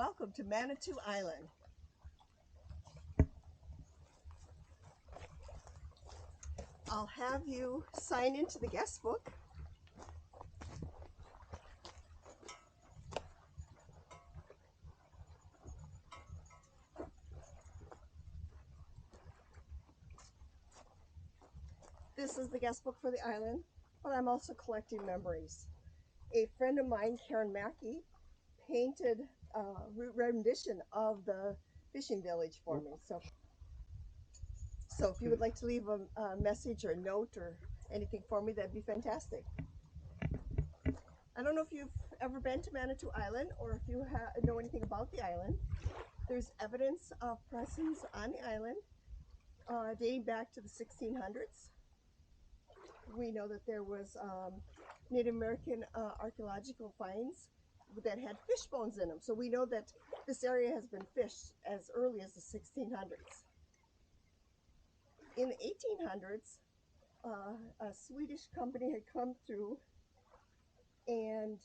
welcome to Manitou Island. I'll have you sign into the guest book. This is the guest book for the island, but I'm also collecting memories. A friend of mine, Karen Mackey, painted a rendition of the fishing village for me. So if you would like to leave a message or a note or anything for me, that'd be fantastic. I don't know if you've ever been to Manitou Island or if you know anything about the island. There's evidence of presence on the island dating back to the 1600s. We know that there was Native American archaeological finds that had fish bones in them. So we know that this area has been fished as early as the 1600s. In the 1800s, a Swedish company had come through and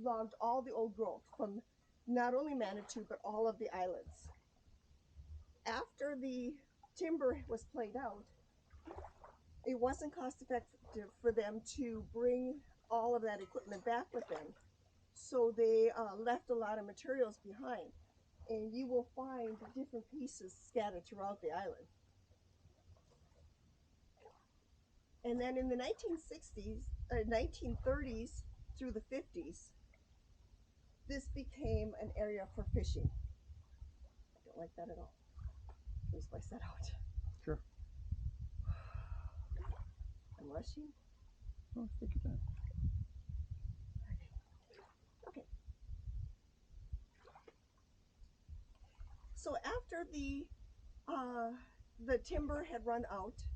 logged all the old growth from not only Manitou, but all of the islands. After the timber was played out, it wasn't cost effective for them to bring all of that equipment back with them. So they left a lot of materials behind. And you will find different pieces scattered throughout the island. And then in the 1930s through the 50s, this became an area for fishing. I don't like that at all. Let me slice that out. Sure. I'm rushing. Oh, take your time. Okay. So after the timber had run out,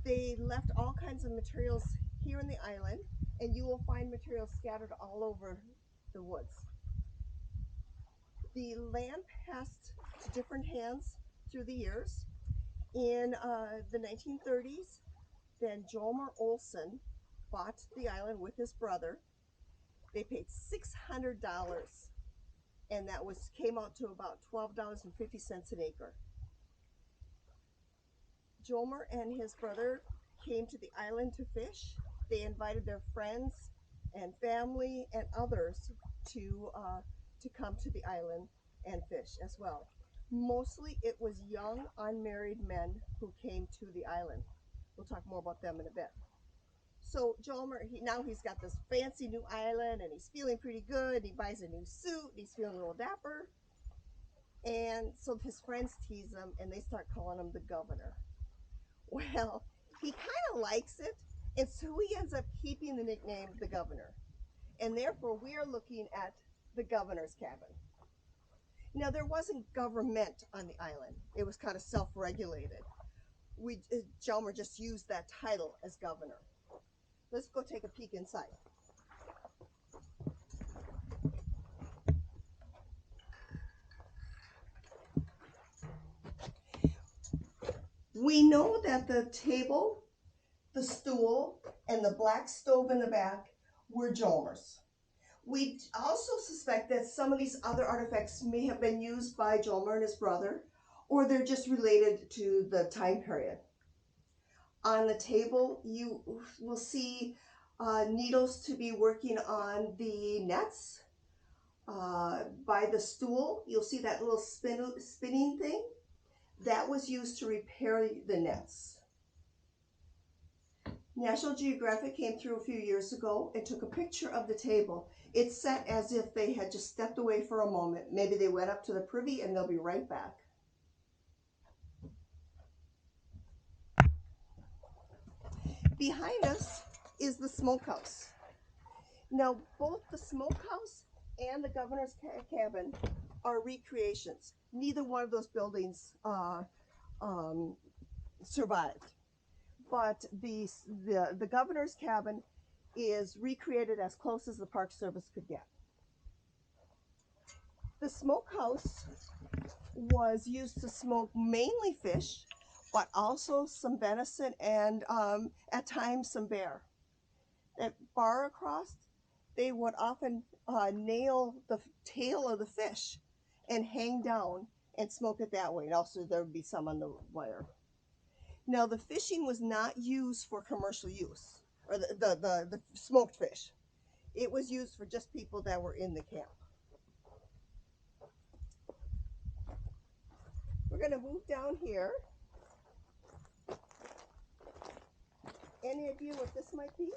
they left all kinds of materials here in the island, and you will find materials scattered all over the woods. The land passed to different hands through the years. In the 1930s, then Jolmer Olson bought the island with his brother. They paid $600, and that came out to about $12.50 an acre. Jolmer and his brother came to the island to fish. They invited their friends and family and others to come to the island and fish as well. Mostly it was young unmarried men who came to the island. We'll talk more about them in a bit. So Jolmer, now he's got this fancy new island and he's feeling pretty good. He buys a new suit. He's feeling a little dapper. And so his friends tease him and they start calling him the governor. Well, he kind of likes it, and so he ends up keeping the nickname the governor. And therefore, we are looking at the governor's cabin. Now, there wasn't government on the island. It was kind of self-regulated. Jolmer just used that title as governor. Let's go take a peek inside. We know that the table, the stool, and the black stove in the back were Jolmer's. We also suspect that some of these other artifacts may have been used by Jolmer and his brother, or they're just related to the time period. On the table, you will see needles to be working on the nets. By the stool, you'll see that little spinning thing. That was used to repair the nets. National Geographic came through a few years ago and took a picture of the table. It's set as if they had just stepped away for a moment. Maybe they went up to the privy and they'll be right back. Behind us is the smokehouse. Now, both the smokehouse and the governor's cabin are recreations. Neither one of those buildings survived. But the governor's cabin is recreated as close as the Park Service could get. The smokehouse was used to smoke mainly fish, but also some venison and at times some bear. That bar across, they would often nail the tail of the fish and hang down and smoke it that way. And also, there would be some on the wire. Now, the fishing was not used for commercial use, or the smoked fish. It was used for just people that were in the camp. We're going to move down here. Any idea what this might be?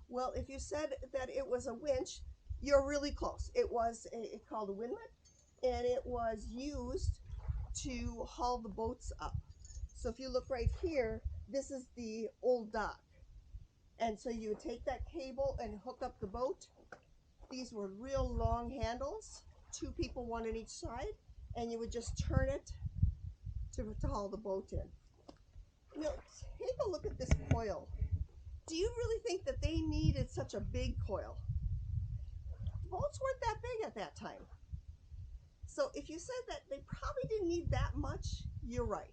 Well, if you said that it was a winch, you're really close. It was called a windlass, and it was used to haul the boats up. So if you look right here, this is the old dock. And so you would take that cable and hook up the boat. These were real long handles, two people, one on each side, and you would just turn it to haul the boat in. Now, take a look at this coil. Do you really think that they needed such a big coil? Boats weren't that big at that time. So if you said that they probably didn't need that much, you're right.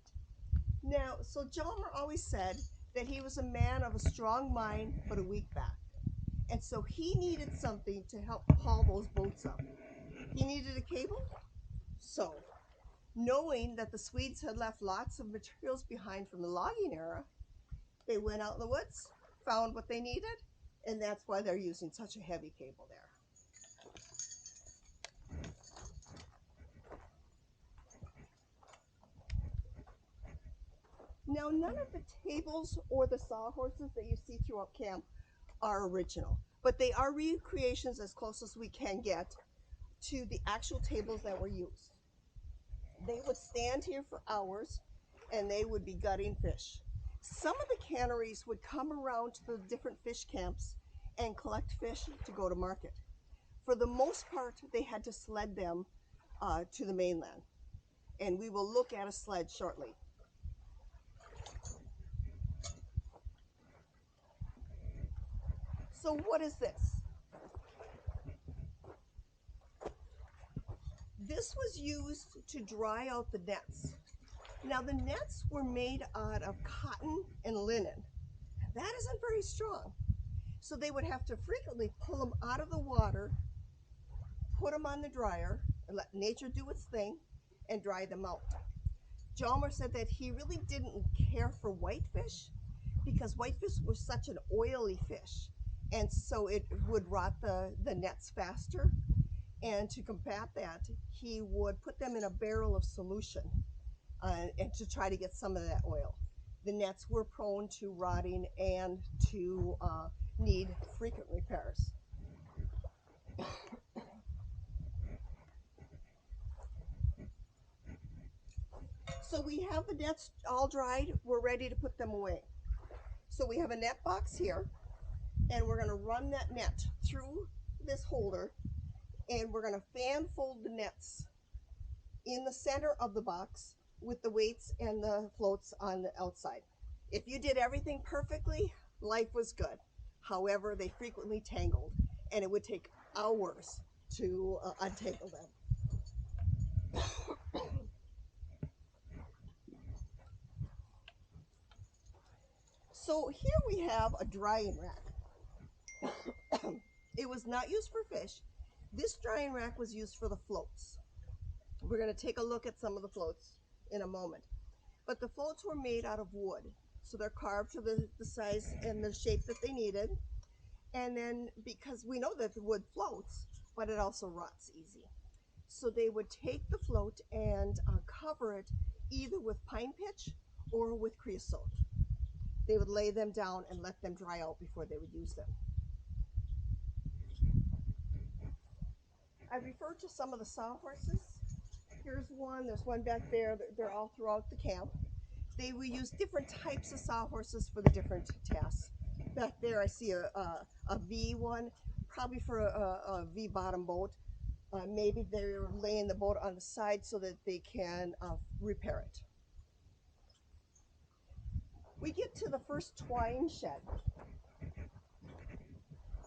Now, so Jalmer always said that he was a man of a strong mind but a weak back. And so he needed something to help haul those boats up. He needed a cable. So, knowing that the Swedes had left lots of materials behind from the logging era, they went out in the woods, found what they needed, and that's why they're using such a heavy cable there. Now, none of the tables or the sawhorses that you see throughout camp are original, but they are recreations as close as we can get to the actual tables that were used. They would stand here for hours and they would be gutting fish. Some of the canneries would come around to the different fish camps and collect fish to go to market. For the most part, they had to sled them to the mainland. And we will look at a sled shortly. So what is this? This was used to dry out the nets. Now the nets were made out of cotton and linen. That isn't very strong. So they would have to frequently pull them out of the water, put them on the dryer, and let nature do its thing, and dry them out. Jalmer said that he really didn't care for whitefish because whitefish was such an oily fish, and so it would rot the nets faster. And to combat that, he would put them in a barrel of solution and to try to get some of that oil. The nets were prone to rotting and to need frequent repairs. So we have the nets all dried. We're ready to put them away. So we have a net box here, and we're going to run that net through this holder, and we're going to fan fold the nets in the center of the box with the weights and the floats on the outside. If you did everything perfectly, life was good. However, they frequently tangled, and it would take hours to untangle them. So here we have a drying rack. It was not used for fish. This drying rack was used for the floats. We're going to take a look at some of the floats in a moment. But the floats were made out of wood. So they're carved to the size and the shape that they needed. And then because we know that the wood floats, but it also rots easy. So they would take the float and cover it either with pine pitch or with creosote. They would lay them down and let them dry out before they would use them. I referred to some of the sawhorses. Here's one, there's one back there. They're all throughout the camp. They will use different types of sawhorses for the different tasks. Back there I see a V one, probably for a V bottom boat. Maybe they're laying the boat on the side so that they can repair it. We get to the first twine shed.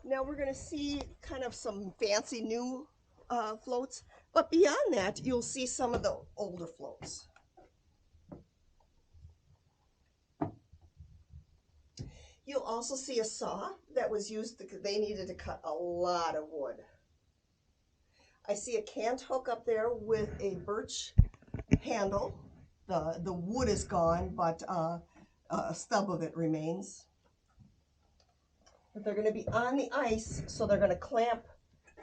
Now we're going to see kind of some fancy new floats, but beyond that, you'll see some of the older floats. You'll also see a saw that was used, they needed to cut a lot of wood. I see a cant hook up there with a birch handle. The wood is gone, but a stub of it remains. But they're going to be on the ice, so they're going to clamp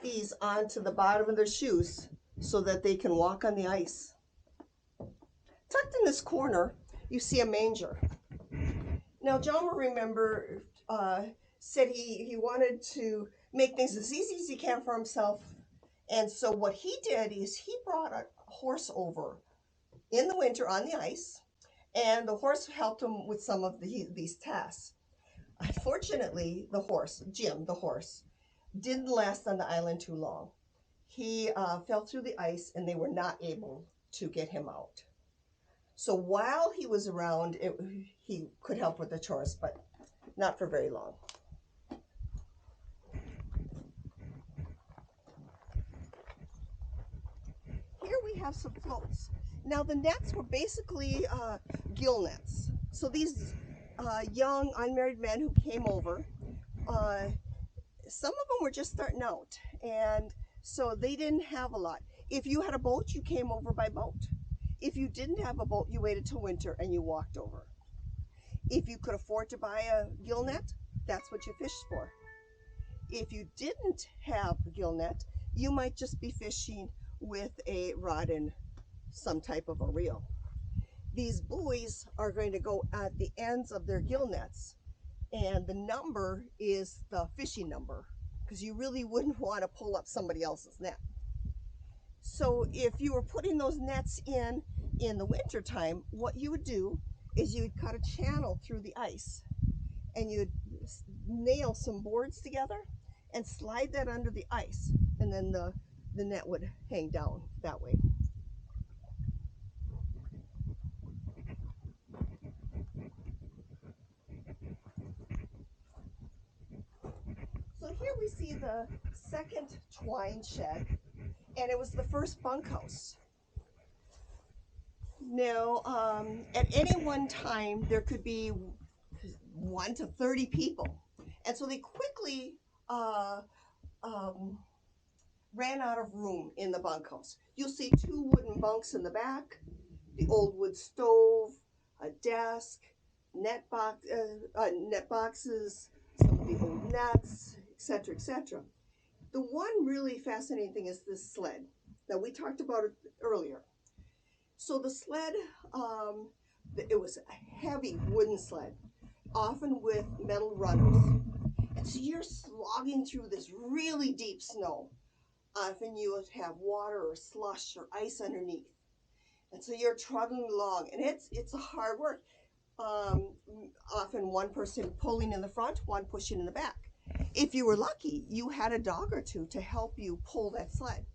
these onto the bottom of their shoes so that they can walk on the ice. Tucked in this corner, you see a manger. Now, John will remember, said he wanted to make things as easy as he can for himself. And so what he did is he brought a horse over in the winter on the ice, and the horse helped him with some of these tasks. Unfortunately, the horse, Jim, the horse, didn't last on the island too long. He fell through the ice, and they were not able to get him out. So while he was around, he could help with the chores, but not for very long. Here we have some floats. Now the nets were basically gill nets. So these young unmarried men who came over, some of them were just starting out, and so they didn't have a lot. If you had a boat, you came over by boat. If you didn't have a boat, you waited till winter and you walked over. If you could afford to buy a gill net, that's what you fished for. If you didn't have a gill net, you might just be fishing with a rod and some type of a reel. These buoys are going to go at the ends of their gill nets, and the number is the fishing number because you really wouldn't want to pull up somebody else's net. So if you were putting those nets in the wintertime, what you would do is you would cut a channel through the ice and you'd nail some boards together and slide that under the ice, and then the net would hang down that way. So here we see the second twine shed, and it was the first bunkhouse. Now, at any one time, there could be 1 to 30 people. And so they quickly ran out of room in the bunkhouse. You'll see 2 wooden bunks in the back, the old wood stove, a desk, net boxes, some of the old nets, etc., etc. The one really fascinating thing is this sled. Now, we talked about it earlier. So the sled, it was a heavy wooden sled, often with metal runners. And so you're slogging through this really deep snow. Often you would have water or slush or ice underneath. And so you're trudging along, and it's a hard work. Often one person pulling in the front, one pushing in the back. If you were lucky, you had a dog or two to help you pull that sled.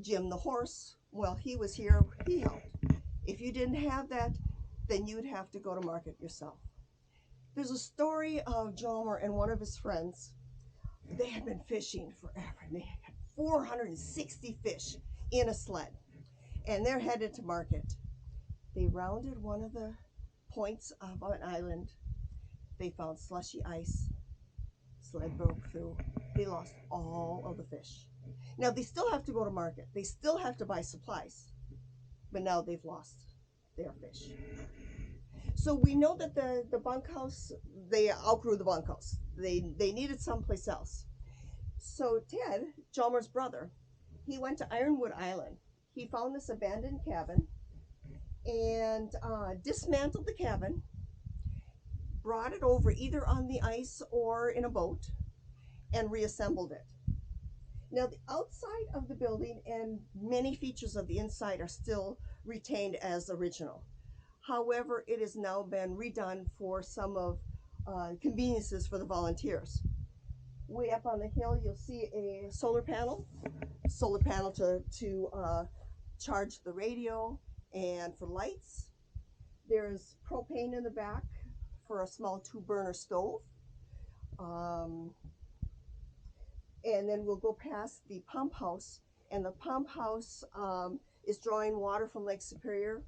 Jim the horse, well, he was here, he helped. If you didn't have that, then you'd have to go to market yourself. There's a story of Jomer and one of his friends. They had been fishing forever, and they had 460 fish in a sled, and they're headed to market. They rounded one of the points of an island. They found slushy ice. Sled broke through. They lost all of the fish. Now they still have to go to market. They still have to buy supplies, but now they've lost their fish. So we know that the bunkhouse, they outgrew the bunkhouse. They needed someplace else. So Ted, Chalmers' brother, he went to Ironwood Island. He found this abandoned cabin and dismantled the cabin, brought it over either on the ice or in a boat, and reassembled it. Now, the outside of the building and many features of the inside are still retained as original. However, it has now been redone for some of conveniences for the volunteers. Way up on the hill, you'll see a solar panel to charge the radio and for lights. There's propane in the back for a small 2-burner stove. And then we'll go past the pump house, and the pump house is drawing water from Lake Superior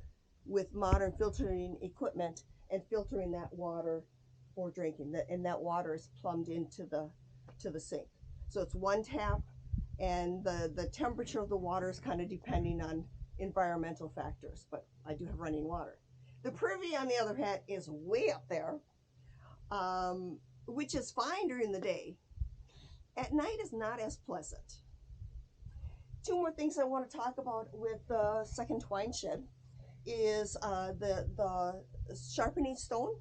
with modern filtering equipment and filtering that water for drinking. And that water is plumbed into the sink. So it's one tap, and the temperature of the water is kind of depending on environmental factors. But I do have running water. The privy, on the other hand, is way up there, which is fine during the day. At night is not as pleasant. Two more things I want to talk about with the second twine shed is the sharpening stone.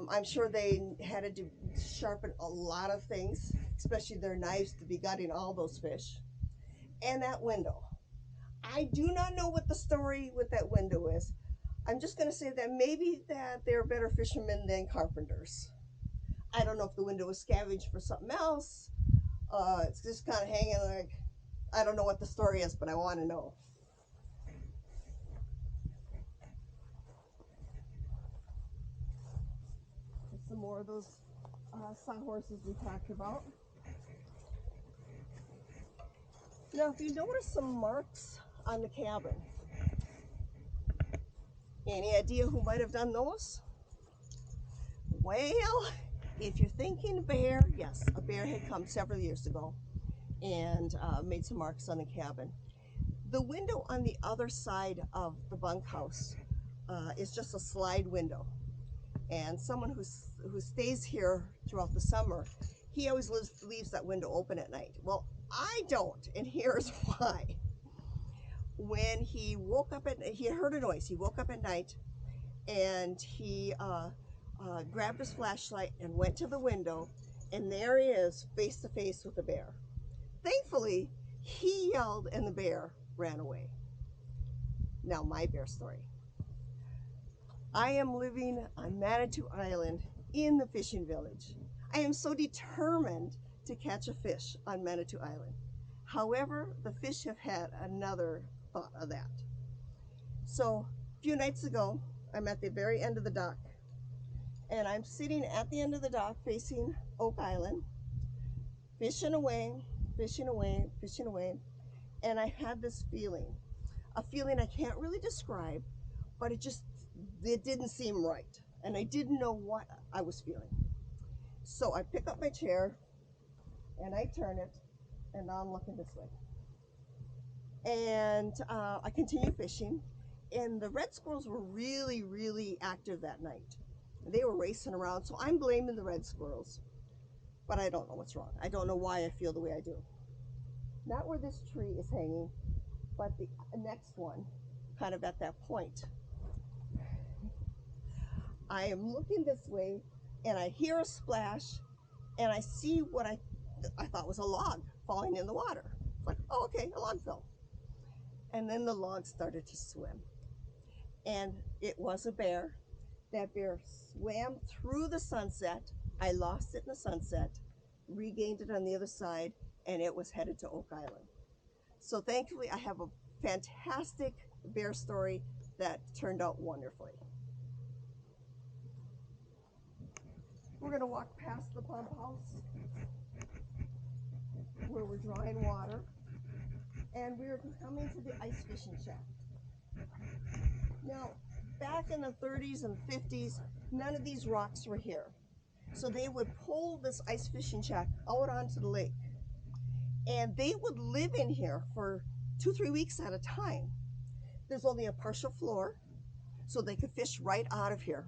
I'm sure they had to sharpen a lot of things, especially their knives, to be gutting all those fish. And that window. I do not know what the story with that window is. I'm just going to say that maybe that they're better fishermen than carpenters. I don't know if the window was scavenged for something else. It's just kind of hanging like, I don't know what the story is, but I want to know. Some more of those sawhorses we talked about. Now, if you notice some marks on the cabin, any idea who might have done those? Well, if you're thinking bear, yes, a bear had come several years ago and made some marks on the cabin. The window on the other side of the bunkhouse is just a slide window. And someone who stays here throughout the summer, he always leaves that window open at night. Well, I don't, and here's why. When he woke up he heard a noise. He woke up at night, and he grabbed his flashlight and went to the window, and there he is, face to face with the bear. Thankfully, he yelled, and the bear ran away. Now, my bear story. I am living on Manitou Island in the fishing village. I am so determined to catch a fish on Manitou Island. However, the fish have had another thought of that. So, a few nights ago, I'm at the very end of the dock, and I'm sitting at the end of the dock facing Oak Island, fishing away, fishing away, fishing away, and I had this feeling, a feeling I can't really describe, but it didn't seem right, and I didn't know what I was feeling. So I pick up my chair, and I turn it, and now I'm looking this way. And I continue fishing, and the red squirrels were really, really active that night. They were racing around, so I'm blaming the red squirrels. But I don't know what's wrong. I don't know why I feel the way I do. Not where this tree is hanging, but the next one, kind of at that point. I am looking this way, and I hear a splash, and I see what I thought was a log falling in the water. It's like, oh, okay, a log fell. And then the log started to swim. And it was a bear. That bear swam through the sunset. I lost it in the sunset, regained it on the other side, and it was headed to Oak Island. So thankfully, I have a fantastic bear story that turned out wonderfully. We're going to walk past the pump house where we're drawing water, and we're coming to the ice fishing shack. Now, back in the 30s and 50s, none of these rocks were here. So they would pull this ice fishing shack out onto the lake, and they would live in here for 2-3 weeks at a time. There's only a partial floor, so they could fish right out of here.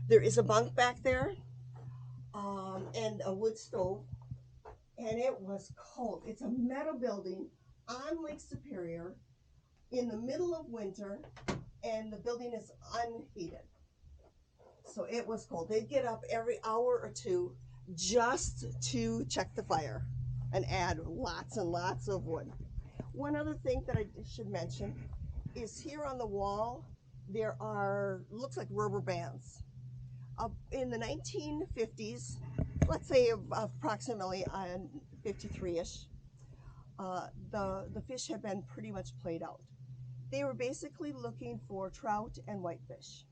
There is a bunk back there, and a wood stove, and it was cold. It's a metal building on Lake Superior in the middle of winter, and the building is unheated. So it was cold. They'd get up every hour or two just to check the fire and add lots and lots of wood. One other thing that I should mention is here on the wall, there are, looks like rubber bands. In the 1950s, let's say approximately 53-ish, the fish had been pretty much played out. They were basically looking for trout and whitefish.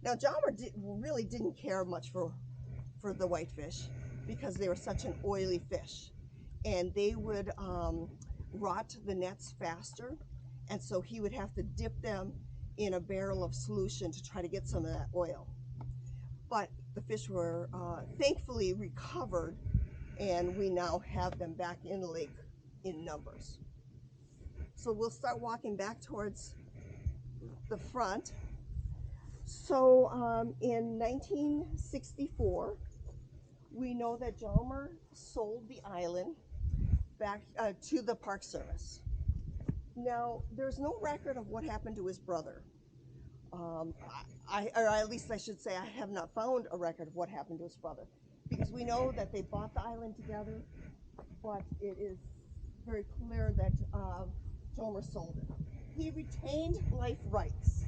Now, really didn't care much for the whitefish because they were such an oily fish, and they would rot the nets faster, and so he would have to dip them in a barrel of solution to try to get some of that oil. but the fish were thankfully recovered, and we now have them back in the lake in numbers. So we'll start walking back towards the front. So in 1964, we know that Jalmer sold the island back to the Park Service. Now, there's no record of what happened to his brother. Um, or at least I should say, I have not found a record of what happened to his brother, because we know that they bought the island together, but it is very clear that Jomer sold it. He retained life rights.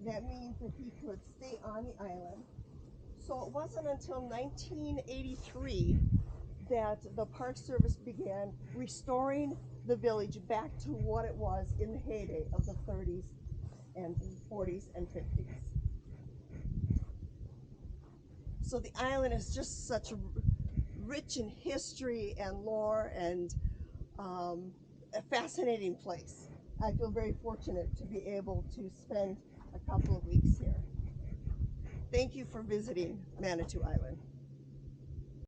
That means that he could stay on the island. So it wasn't until 1983 that the Park Service began restoring the village back to what it was in the heyday of the 30s and 40s and 50s. So the island is just such rich in history and lore and a fascinating place. I feel very fortunate to be able to spend a couple of weeks here. Thank you for visiting Manitou Island.